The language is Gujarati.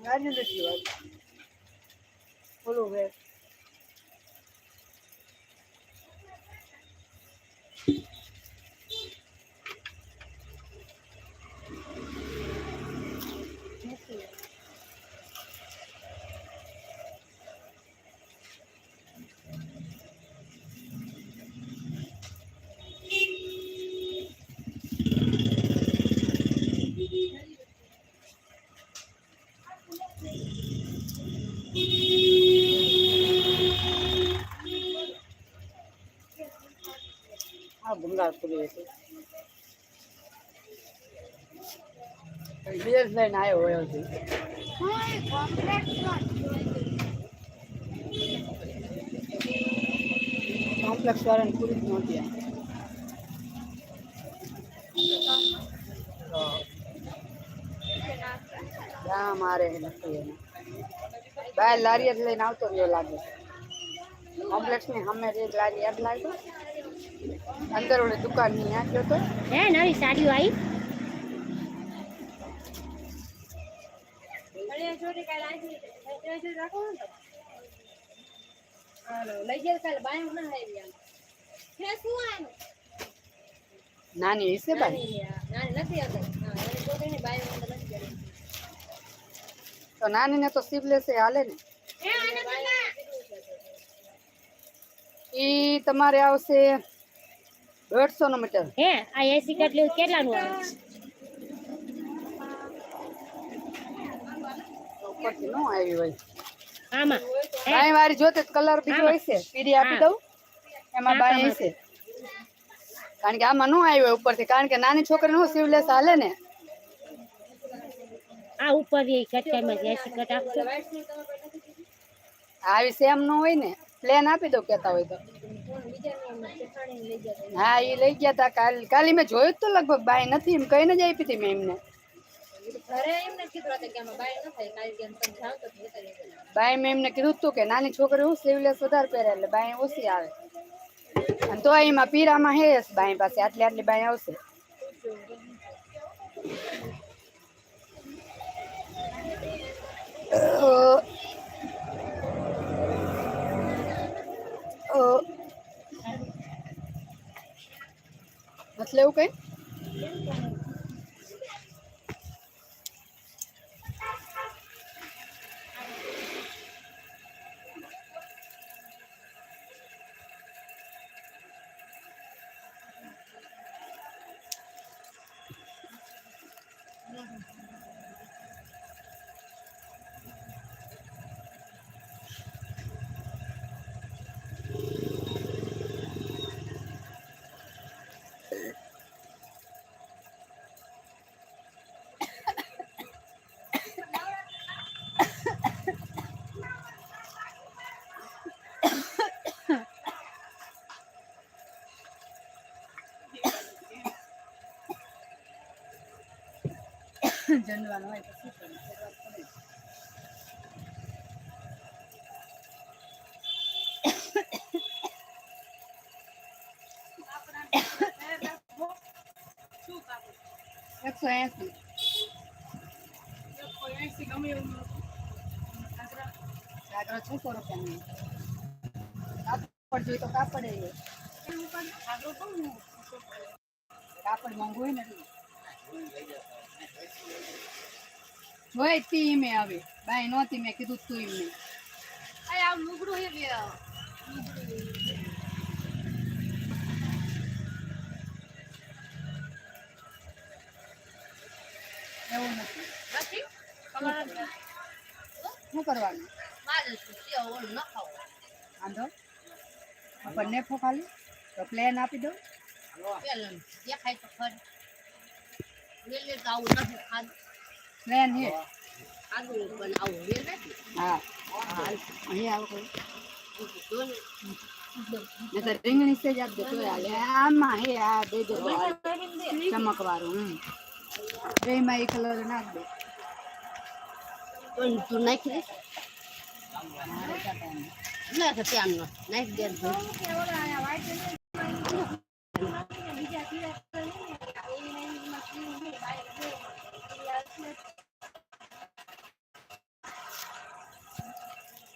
નાની નથી વાત બોલો હવે આ ભંગાર કરી છે વિદેશ લઈને આવ્યો હોય છે કોમ્પ્લેક્સ વાળાને પૂરી જ નહોતી મારે નથી બાય લારી જ લઈને આવતો રહ્યો લાગે કોમ્પ્લેક્સ ની સામે જે લારી યાદ લાગ્યો અંદર ઓલી દુકાન ની ત્યાં ગયો તો હે નવી સાડીઓ આવી નાની હશે ભાઈ તો નાની ને તો સીવલેસ હાલે ને ઈ તમારે આવશે 150 મીટર હે આ 80 કેટલું કેટલાનું આવે ઉપરથી નો આવી હોય આમાં બાય વાળી જોતે કલર બીજો હશે પીડી આપી દઉં એમાં બાય હશે કારણ કે આમાં નો આવ્યો ઉપરથી કારણ કે નાની છોકરી નો સીવલેસ હાલે ને આ ઉપર એ કટકાઈમાં 80 કટ આપજો આવી સેમ નો હોય ને પ્લેન આપી દો કેતા હોય તો હા એ લઈ ગયા તા કાલે મેં જોયું તો લગભગ બાય નથી એમ કહીને જ આપી હતી મેં એમને બાય મેં એમને કીધું હતું કે નાની છોકરી હું સ્લીવલેસ વધારે પહેરે એટલે બાય ઓછી આવે અને તો એમાં પીરામાં હે બાય પાસે આટલી બાય આવશે એટલે એવું કઈ જનવાનું હોય તો શું કરવું કાપડ જોઈએ તો કાપડ કાપડ મોંઘું હોય ને જોઈ તી મેં હવે બાય નહોતી મેં કીધું તું એમને આ લુગડું હે એવું નથી શું કરવાનું વાંધો આપણને નેફો ખાલી તો પ્લેન આપી દો પ્લેન હે હા અહીંયા આવો રીંગણી છે જ આપજો તો આમાં હે આ દે દો ચમકવાળું બેમાં એ કલર નાખ દે તું નાખી દે ના તો ત્યાં નાખી દે